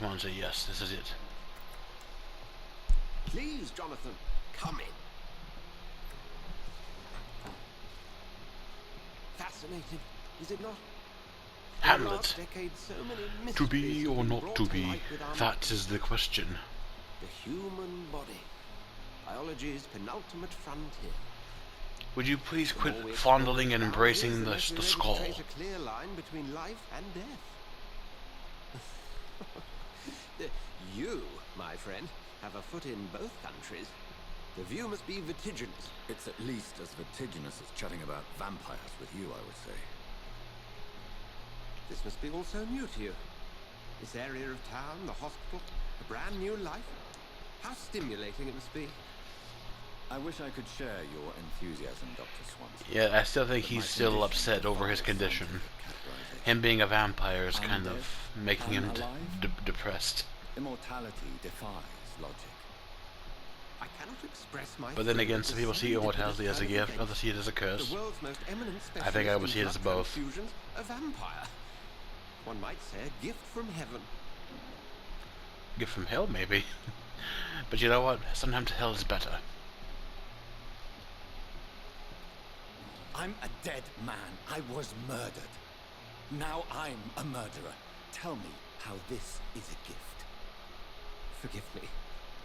Swansea, yes, this is it. Please, Jonathan, come in. Fascinating, is it not? Hamlet. So many To be mysteries have or been not brought to to be, light with our that is the question. The human body. Biology's penultimate frontier. Would you please quit The more we fondling and explore embracing the the less we're able to skull? trace a clear line between life and death. You, my friend, have a foot in both countries. The view must be vertiginous. It's at least as vertiginous as chatting about vampires with you, I would say. This must be all so new to you. This area of town, the hospital, a brand new life. How stimulating it must be. I wish I could share your enthusiasm, Dr. Swansea. Yeah, I still think But he's my still condition upset over his defies condition. scientific categorization. Him being a vampire is I'm kind dead, of making him I'm alive. depressed. Immortality defies logic. I cannot express my But then thrill again, at some the people see immortality as a kind of gift, event. others see it as a curse. The world's most eminent I think I would specialist see it in as blood both. transfusions, a vampire. One might say a gift from heaven. Gift from hell, maybe. But you know what? Sometimes hell is better. I'm a dead man. I was murdered. Now I'm a murderer. Tell me how this is a gift. Forgive me.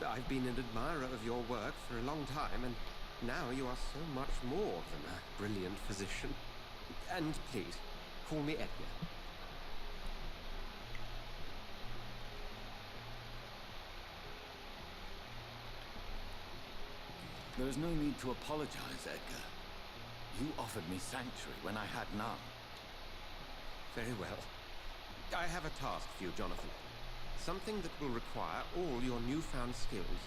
I've been an admirer of your work for a long time, and now you are so much more than a brilliant physician. And please, call me Edgar. There is no need to apologize, Edgar. You offered me sanctuary when I had none. Very well. I have a task for you, Jonathan. Something that will require all your newfound skills.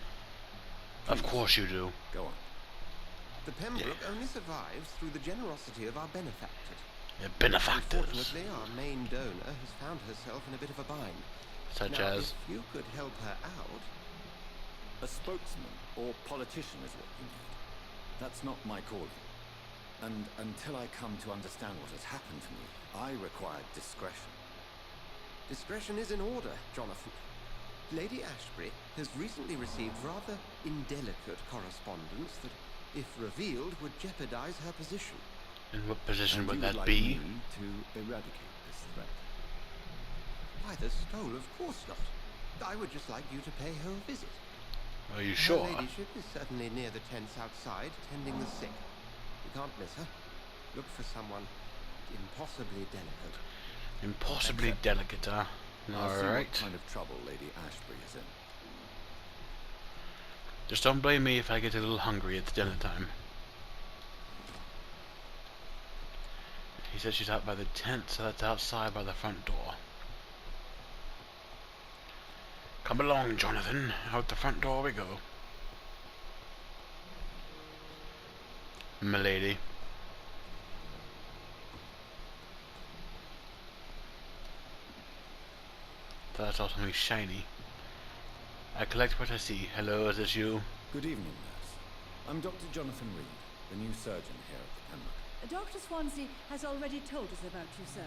Of course you do. Go on. The Pembroke only survives through the generosity of our benefactors. They're benefactors. Unfortunately, our main donor has found herself in a bit of a bind. Such Now, as... if you could help her out... A spokesman or politician is what you need. That's not my calling. And until I come to understand what has happened to me, I require discretion. Discretion is in order, Jonathan. Lady Ashbury has recently received rather indelicate correspondence that, if revealed, would jeopardize her position. In what position would You that like be? me to eradicate this threat? By the skull, of course not. I would just like you to pay her a visit. Are you Her sure? ladyship is certainly near the tents outside, tending the sick. You can't miss her. Look for someone impossibly delicate. Impossibly delicate, huh? I'll see Alright. what kind of trouble Lady Ashbury is in. Just don't blame me if I get a little hungry at dinner time. He said she's out by the tent, so that's outside by the front door. Come along, Jonathan. Out the front door we go. M'lady. Thought I saw something shiny. I collect what I see. Hello, is this you? Good evening, nurse. I'm Dr. Jonathan Reed, the new surgeon here at the Pembroke. Dr. Swansea has already told us about you, sir.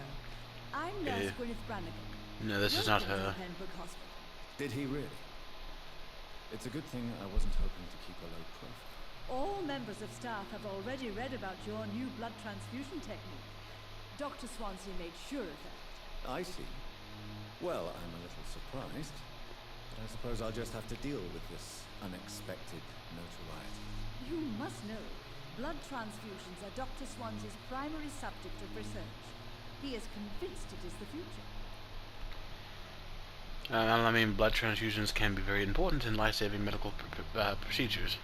I'm Nurse Gwyneth Brannigan. No, this is not Welcome to her. the Pembroke Hospital. Did he really? It's a good thing I wasn't hoping to keep a low profile. All members of staff have already read about your new blood transfusion technique. Dr. Swansea made sure of that. I see. Well, I'm a little surprised, but I suppose I'll just have to deal with this unexpected notoriety. You must know, blood transfusions are Dr. Swansea's primary subject of research. He is convinced it is the future. I mean, blood transfusions can be very important in life-saving medical procedures.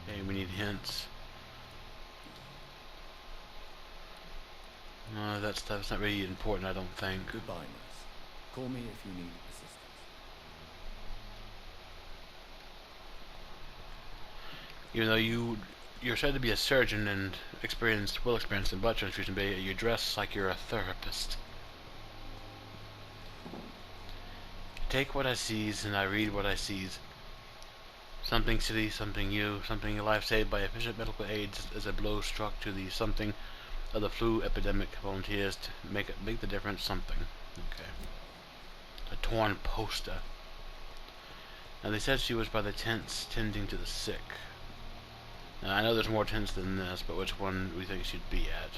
Okay, we need hints. No, that's not really important, I don't think. Goodbye, nurse. Call me if you need assistance. Even though you're said to be a surgeon and well experienced in blood transfusion, but you dress like you're a therapist. Take what I sees and I read what I sees. Something city, something new, something life saved by efficient medical aids as a blow struck to the something of the flu epidemic. Volunteers to make the difference. Something. Okay. A torn poster. Now they said she was by the tents tending to the sick. Now I know there's more tents than this, but which one do we think she'd be at?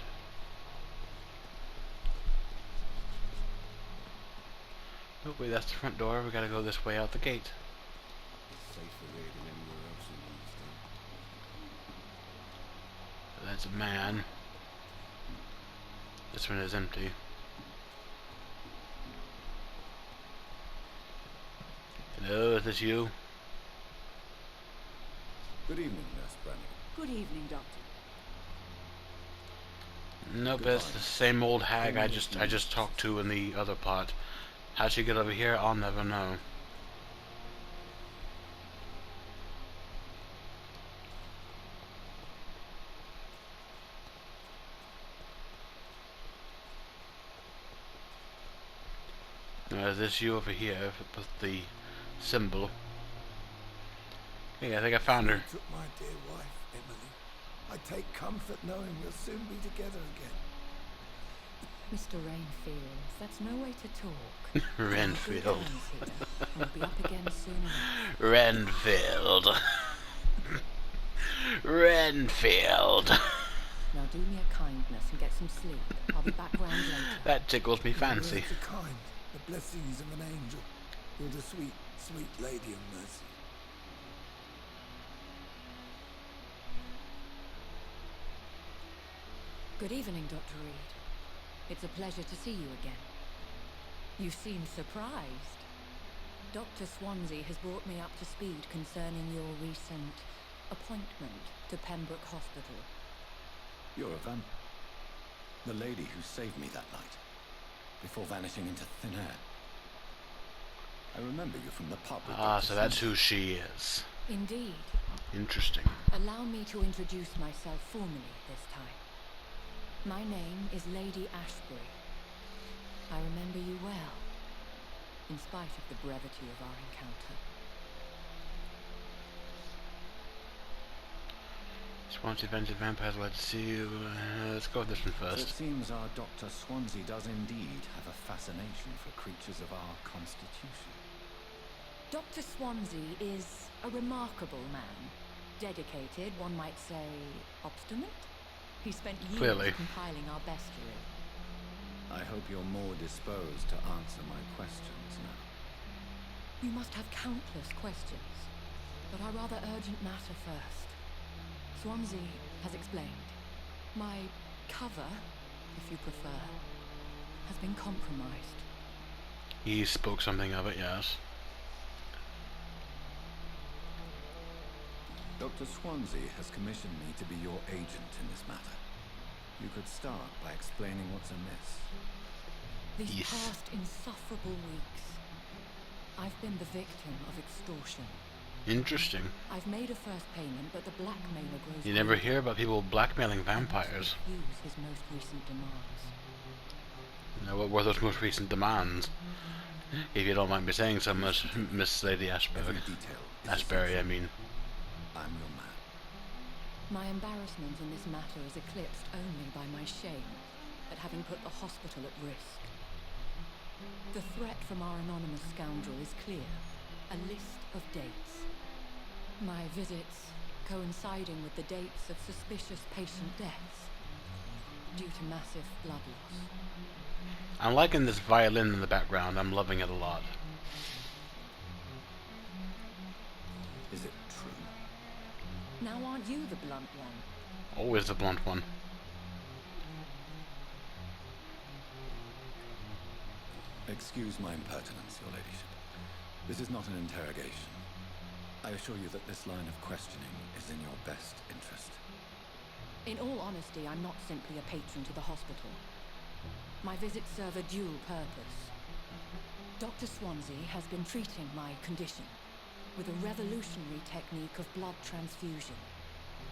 Oh wait, that's the front door. We gotta go this way out the gate. It's safer here than anywhere else in Easton. That's a man. This one is empty. Hello, is this you? Good evening, Nurse Brannigan. Good evening, Doctor. Nope, Goodbye. it's the same old hag I just talked to in the other part. How'd she get over here? I'll never know. Now, is this you over here with the symbol? Hey, I think I found her. You took my dear wife, Emily. I take comfort knowing we'll soon be together again. Mr. Rainfield, that's no way to talk. Renfield. We'll be up again soon enough. Renfield. Renfield. Now do me a kindness and get some sleep. I'll be back round later. That tickles me fancy. Words are kind, the blessings of an angel. You're the sweet, sweet lady of mercy. Good evening, Dr. Reed. It's a pleasure to see you again. You seem surprised. Dr. Swansea has brought me up to speed concerning your recent appointment to Pembroke Hospital. You're a vamp. The lady who saved me that night, before vanishing into thin air. I remember you from the pub with Ah, Dr. so that's Simpson. who she is. Indeed. Interesting. Allow me to introduce myself formally this time. My name is Lady Ashbury. I remember you well, in spite of the brevity of our encounter. Swansea invented vampires. Let's see you. Let's go with this one So it first. seems our Dr. Swansea does indeed have a fascination for creatures of our constitution. Dr. Swansea is a remarkable man. Dedicated, one might say, obstinate. He spent years Clearly. compiling our bestiary. I hope you're more disposed to answer my questions now. You must have countless questions, but a rather urgent matter first. Swansea has explained. My cover, if you prefer, has been compromised. He spoke something of it, yes. Dr. Swansea has commissioned me to be your agent in this matter. You could start by explaining what's amiss. These Yes. past insufferable weeks, I've been the victim of extortion. Interesting. I've made a first payment, but the blackmailer grows You never greedier hear about people blackmailing and must vampires. refuse his most recent demands. Now, what were those most recent demands? If you don't mind me saying so much, Miss Lady Every Ashbury. detail is Ashbury, I essential. mean. I'm your man. My embarrassment in this matter is eclipsed only by my shame at having put the hospital at risk. The threat from our anonymous scoundrel is clear. A list of dates. My visits coinciding with the dates of suspicious patient deaths due to massive blood loss. I'm liking this violin in the background. I'm loving it a lot. Is it true? Now aren't you the blunt one? Always the blunt one. Excuse my impertinence, your ladyship. This is not an interrogation. I assure you that this line of questioning is in your best interest. In all honesty, I'm not simply a patron to the hospital. My visits serve a dual purpose. Dr. Swansea has been treating my condition with a revolutionary technique of blood transfusion.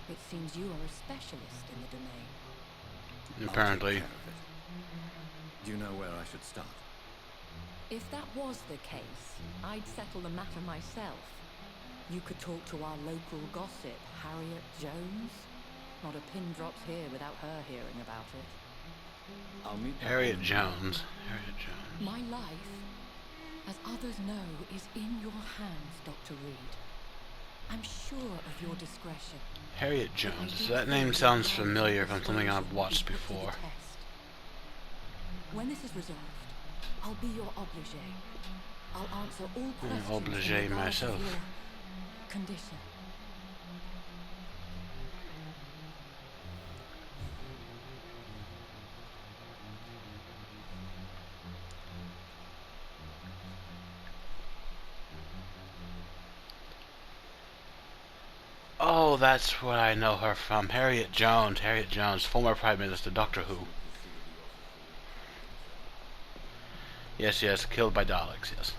It seems you are a specialist in the domain. Apparently. I'll take care of it. Do you know where I should start? If that was the case, I'd settle the matter myself. You could talk to our local gossip, Harriet Jones. Not a pin drops here without her hearing about it. I'll meet that Harriet woman. Jones. Harriet Jones. My life as others know, is in your hands, Dr. Reed. I'm sure of your discretion. Harriet but I Jones. do That fear name your sounds knowledge familiar and from something I've persuasion will be watched put to the before. test. When this is resolved, I'll be your obligé. I'll answer all questions in Obligé regards of myself. your condition. Oh, that's what I know her from. Harriet Jones. Harriet Jones, former Prime Minister, Doctor Who. Yes, yes, killed by Daleks, yes.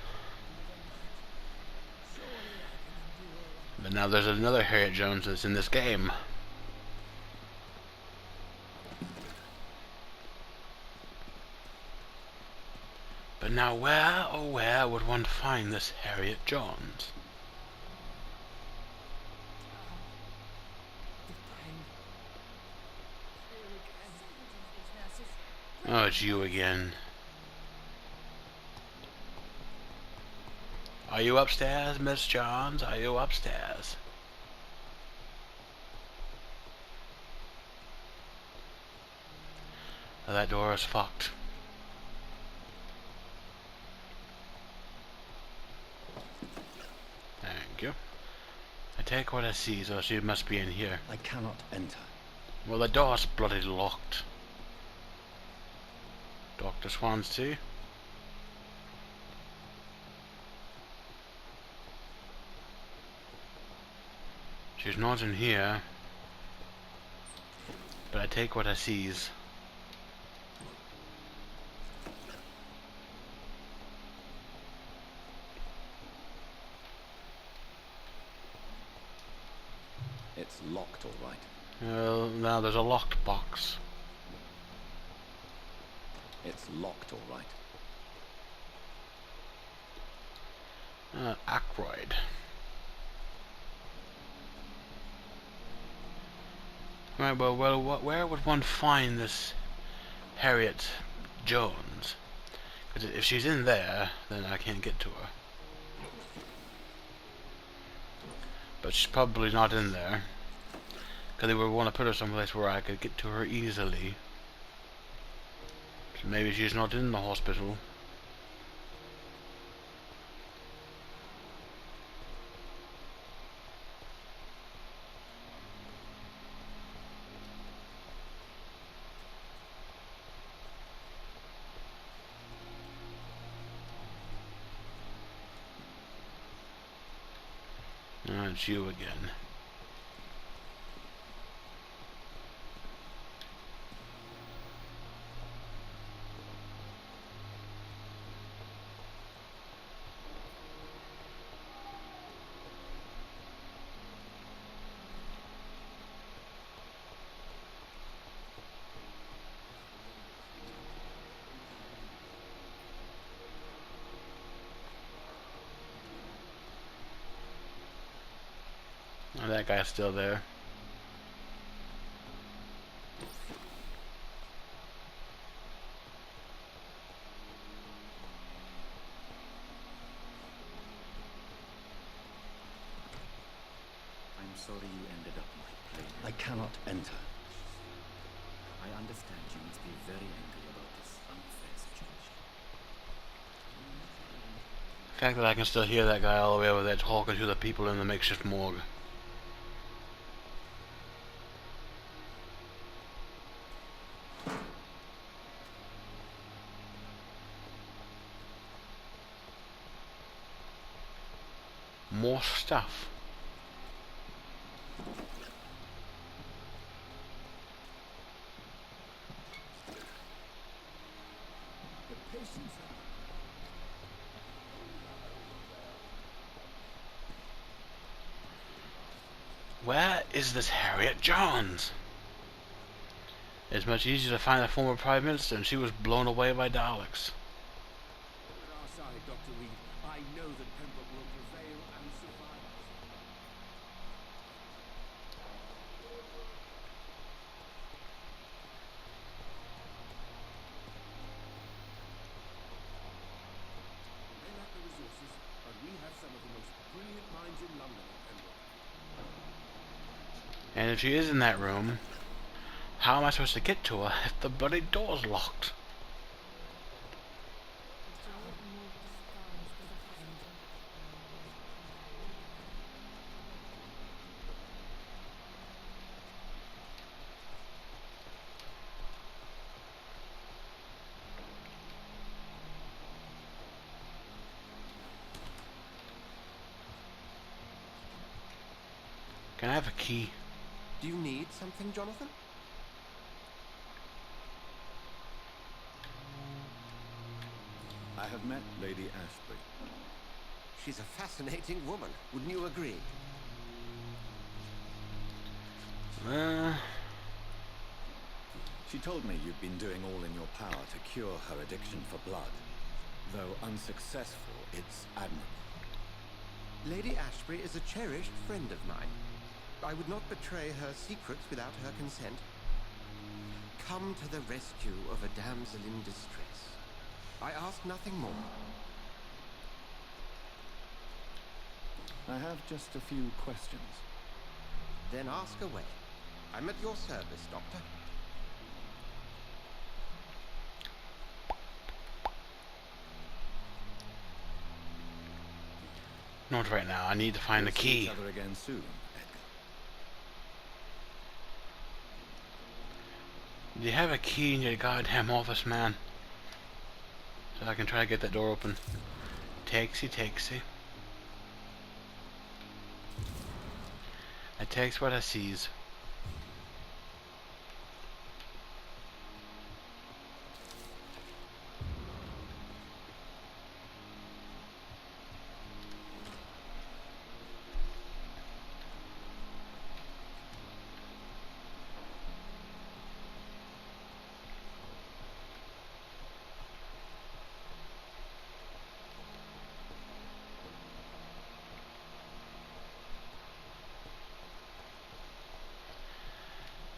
But now there's another Harriet Jones that's in this game. But now where, oh where, would one find this Harriet Jones? Oh, it's you again. Are you upstairs, Miss Jones? Are you upstairs? Oh, that door is fucked. Thank you. I take what I see, so she must be in here. I cannot enter. Well, the door's bloody locked. Dr. Swansea. She's not in here. But I take what I sees. It's locked, all right. Well, now there's a locked box. It's locked, all right. Ackroyd. Right, well, where would one find this Harriet Jones? Because if she's in there, then I can't get to her. But she's probably not in there. Because they would want to put her someplace where I could get to her easily. So maybe she's not in the hospital. It's you again. Oh, that guy's still there. I'm sorry you ended up my plane. I cannot enter. I understand you must be very angry about this unfair situation. The fact that I can still hear that guy all the way over there talking to the people in the makeshift morgue. More stuff. Where is this Harriet Jones? It's much easier to find a former Prime Minister, and she was blown away by Daleks. On our side, Dr. Reed, I know that Pembroke will prevail and survive. May not the isn't in London, Pembroke. And if she is in that room, how am I supposed to get to her if the bloody door's locked? Can I have a key? Do you need something, Jonathan? I have met Lady Ashbury. She's a fascinating woman. Wouldn't you agree? She told me you've been doing all in your power to cure her addiction for blood. Though unsuccessful, it's admirable. Lady Ashbury is a cherished friend of mine. I would not betray her secrets without her consent. Come to the rescue of a damsel in distress. I ask nothing more. I have just a few questions. Then ask away. I'm at your service, Doctor. Not right now. I need to find the We'll see key. each other again soon, Edgar. Do you have a key in your goddamn office, man? So I can try to get that door open. Takesy, takesy. I takes what I sees.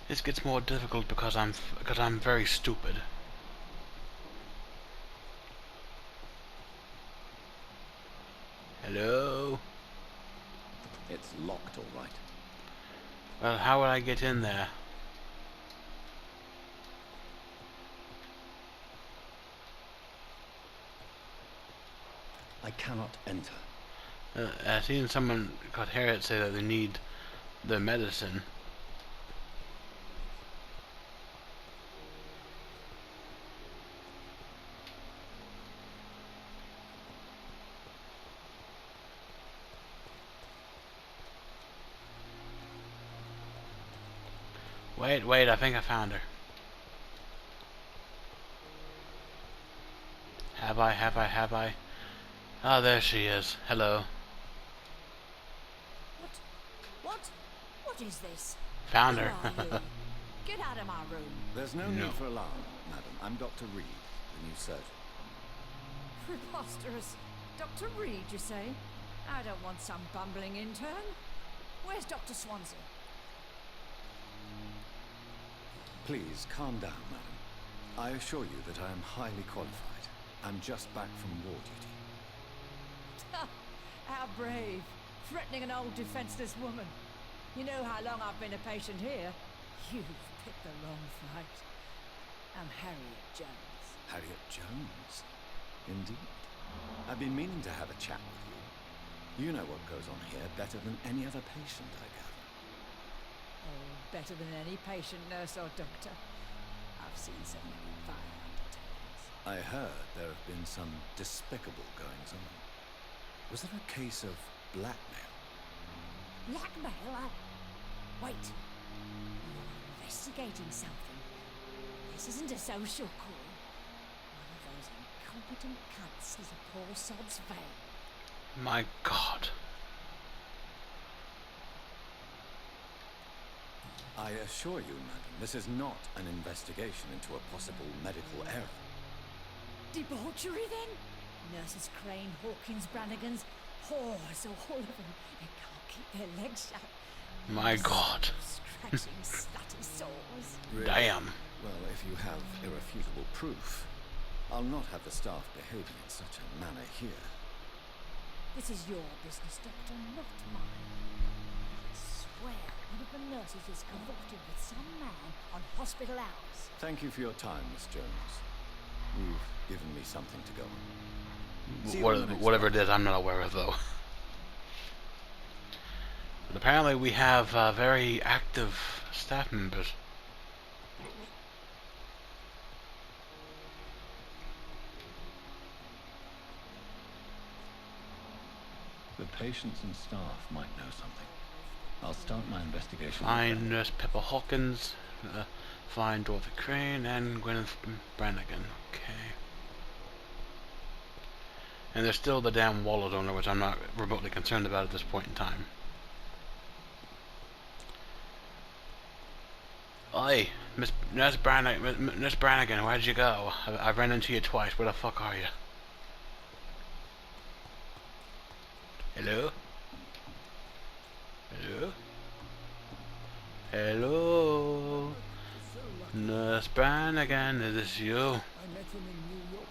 This gets more difficult because I'm very stupid. Hello? It's locked, all right. Well, how would I get in there? I cannot enter. I seen someone got Harriet say that they need the medicine. Wait, I think I found her. Have I? Oh, there she is. Hello. What is this? Found Who her. are you? Get out of my room. There's no No. need for alarm, madam. I'm Dr. Reed, the new surgeon. Preposterous. Dr. Reed, you say? I don't want some bumbling intern. Where's Dr. Swansea? Please, calm down, madam. I assure you that I am highly qualified. I'm just back from war duty. How brave. Threatening an old defenseless woman. You know how long I've been a patient here. You've picked the wrong fight. I'm Harriet Jones. Harriet Jones? Indeed. I've been meaning to have a chat with you. You know what goes on here better than any other patient, I gather. Oh, better than any patient, nurse or doctor. I've seen so many vile undertakings. I heard there have been some despicable goings-on. Was there a case of blackmail? Blackmail? Wait. You're investigating something. This isn't a social call. One of those incompetent cunts is a poor sod's vein. My God. I assure you, madam, this is not an investigation into a possible medical error. Debauchery, then? Nurses Crane, Hawkins, Brannigans, whores, all of them. They can't keep their legs shut. My God. Scratching slutty sores. Really? Damn. Well, if you have irrefutable proof, I'll not have the staff behaving in such a manner here. This is your business, Doctor, not mine. I swear one of the nurses is cavorting with some man on hospital hours. Thank you for your time, Miss Jones. You've given me something to go on. See you on the next Whatever one. it is, I'm not aware of, though. But apparently we have very active staff members. The patients and staff might know something. I'll start my investigation. Find Nurse Pepper Hawkins, find Dorothy Crane, and Gwyneth Brannigan. Okay. And there's still the damn wallet owner, which I'm not remotely concerned about at this point in time. Oi, Nurse Brannigan, where'd you go? I've ran into you twice. Where the fuck are you? Hello? Hello? Hello? Nurse Brannigan, is this you? I met him in New York.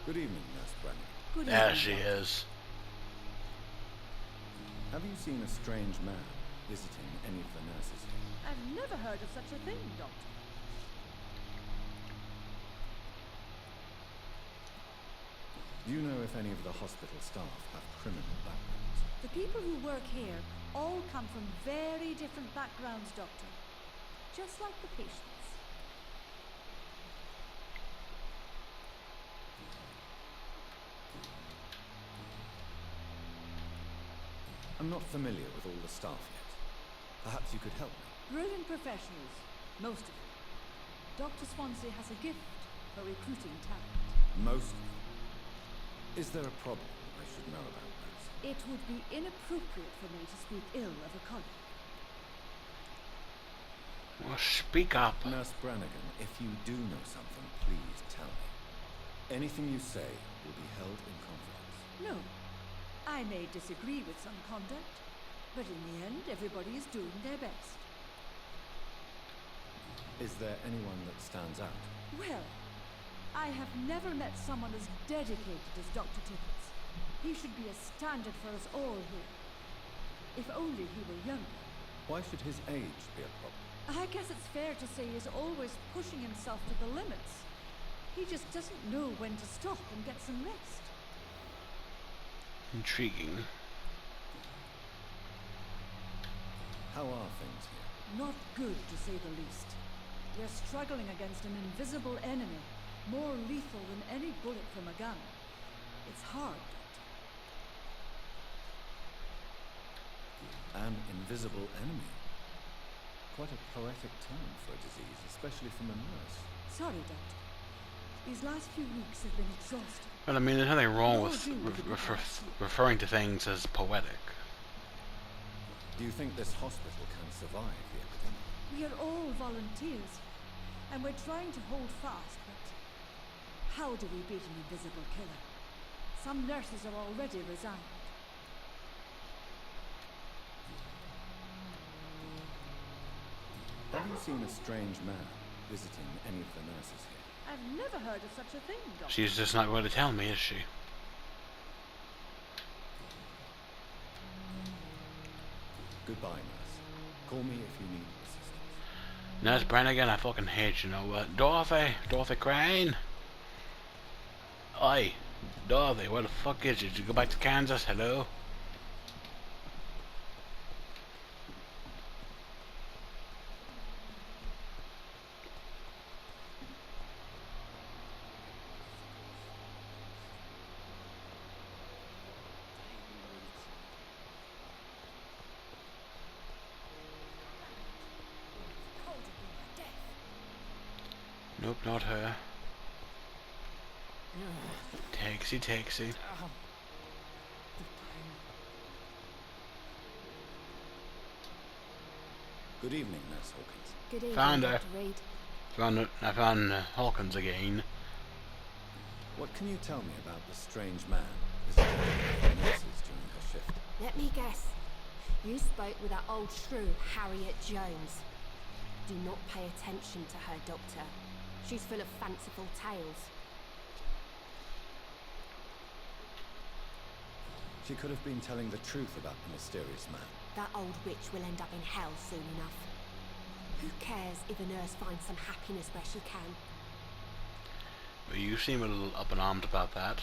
Good evening, Nurse Brannigan. Good There evening, she Doctor. is. Have you seen a strange man visiting any of the nurses here? I've never heard of such a thing, Doctor. Do you know if any of the hospital staff have criminal backgrounds? The people who work here all come from very different backgrounds, Doctor. Just like the patients. I'm not familiar with all the staff yet. Perhaps you could help me. Brilliant professionals, most of them. Dr. Swansea has a gift for recruiting talent. Most of them. Is there a problem I should know about, Nurse? It would be inappropriate for me to speak ill of a colleague. Well, speak up. Nurse Brannigan, if you do know something, please tell me. Anything you say will be held in confidence. No, I may disagree with some conduct, but in the end, everybody is doing their best. Is there anyone that stands out? Well, I have never met someone as dedicated as Dr. Tippett. He should be a standard for us all here. If only he were younger. Why should his age be a problem? I guess it's fair to say he's always pushing himself to the limits. He just doesn't know when to stop and get some rest. Intriguing. How are things here? Not good, to say the least. We're struggling against an invisible enemy, more lethal than any bullet from a gun. It's hard, Doctor. An invisible enemy. Quite a poetic term for a disease, especially from a nurse. Sorry, Doctor. These last few weeks have been exhausting. Well, I mean, there's nothing wrong with referring to things as poetic. Do you think this hospital can survive the epidemic? We are all volunteers, and we're trying to hold fast, but how do we beat an invisible killer? Some nurses are already resigned. Have you seen a strange man visiting any of the nurses here? I've never heard of such a thing, Doctor. She's just not going to tell me, is she? Goodbye, nurse. Call me if you need assistance. Nurse Brannigan, I fucking hate you know what. Dorothy Crane. Oi, Dorothy, where the fuck is you? Did you go back to Kansas? Hello? Nope, not her. Taxi. Good evening, Nurse Hawkins. Good evening, Found her. Dr. Reed. I found Hawkins again. What can you tell me about the strange man visiting the nurses during her shift? Let me guess. You spoke with that old shrew, Harriet Jones. Do not pay attention to her, Doctor. She's full of fanciful tales. She could have been telling the truth about the mysterious man. That old witch will end up in hell soon enough. Who cares if a nurse finds some happiness where she can? Well, you seem a little up in arms about that.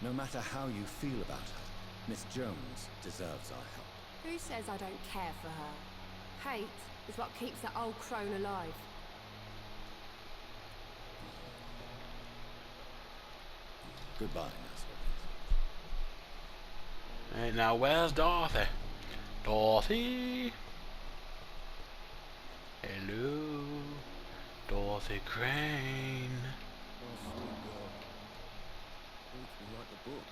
No matter how you feel about her, Miss Jones deserves our help. Who says I don't care for her? Hate is what keeps that old crone alive. Goodbye, Nurse Williams. Hey, now where's Dorothy? Dorothy? Hello? Dorothy Crane. Oh, dear God. Reads me like a book.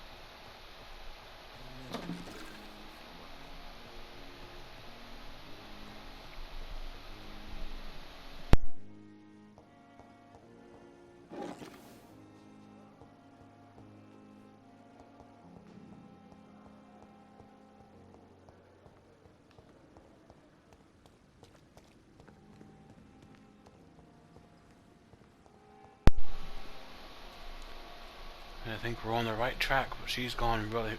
I think we're on the right track, but she's gone rather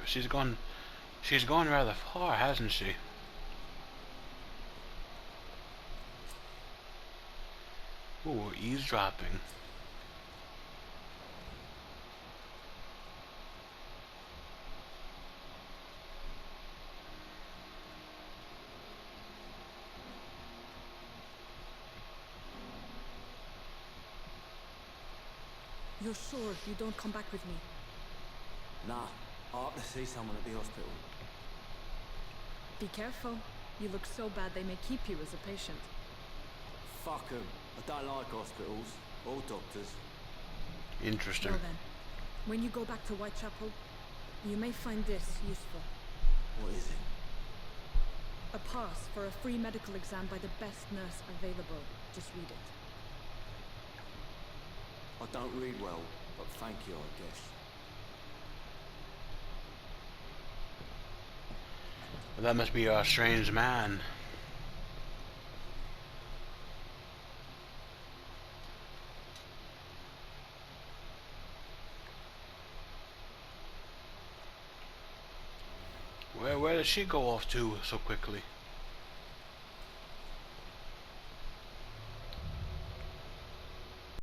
far, hasn't she? Ooh, we're eavesdropping. You're sure you don't come back with me? Nah, I ought to see someone at the hospital. Be careful. You look so bad they may keep you as a patient. Fuck 'em. I don't like hospitals or doctors. Interesting. Well then, when you go back to Whitechapel, you may find this useful. What is it? A pass for a free medical exam by the best nurse available. Just read it. I don't read well, but thank you, I guess. Well, that must be a strange man. Where did she go off to so quickly?